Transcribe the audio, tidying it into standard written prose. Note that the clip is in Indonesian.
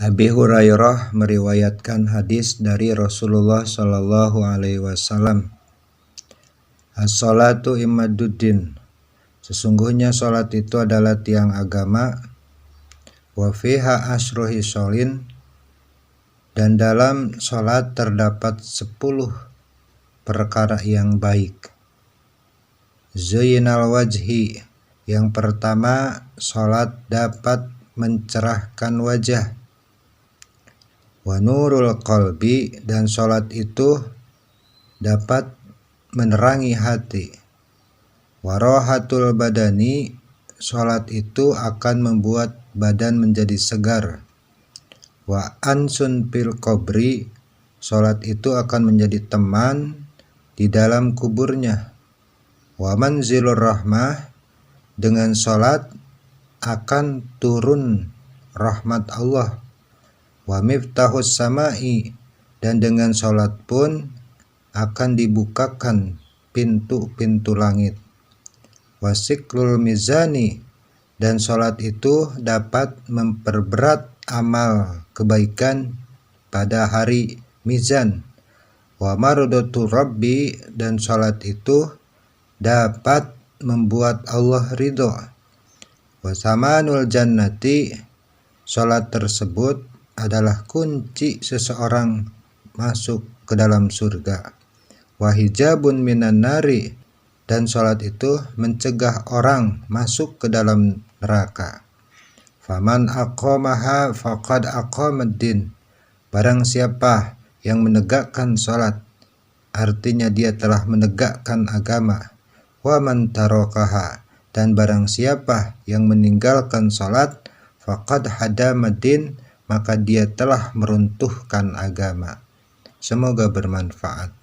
Abi Hurairah meriwayatkan hadis dari Rasulullah Shallallahu Alaihi Wasallam. As-salatu imaduddin. Sesungguhnya salat itu adalah tiang agama. Wa fiha asyru hisolin. Dan dalam salat terdapat 10 perkara yang baik. Zainal wajhi. Yang pertama, salat dapat mencerahkan wajah. Wa nurul qalbi, dan salat itu dapat menerangi hati. Wa rohatul badani, salat itu akan membuat badan menjadi segar. Wa ansun fil qabri, salat itu akan menjadi teman di dalam kuburnya. Wa manzilur rahmah, dengan salat akan turun rahmat Allah. Wa miftahus samai, dan dengan salat pun akan dibukakan pintu-pintu langit. Wa siklul mizani, dan salat itu dapat memperberat amal kebaikan pada hari mizan. Wa marudatu rabbi, dan salat itu dapat membuat Allah ridho. Wa samanul jannati, salat tersebut adalah kunci seseorang masuk ke dalam surga. Wa hijabun minan nari, dan salat itu mencegah orang masuk ke dalam neraka. Faman aqamaha faqad aqamaddin, barang siapa yang menegakkan salat, artinya dia telah menegakkan agama. Wa man tarakaha, dan barang siapa yang meninggalkan salat, faqad hadamaddin, maka dia telah meruntuhkan agama. Semoga bermanfaat.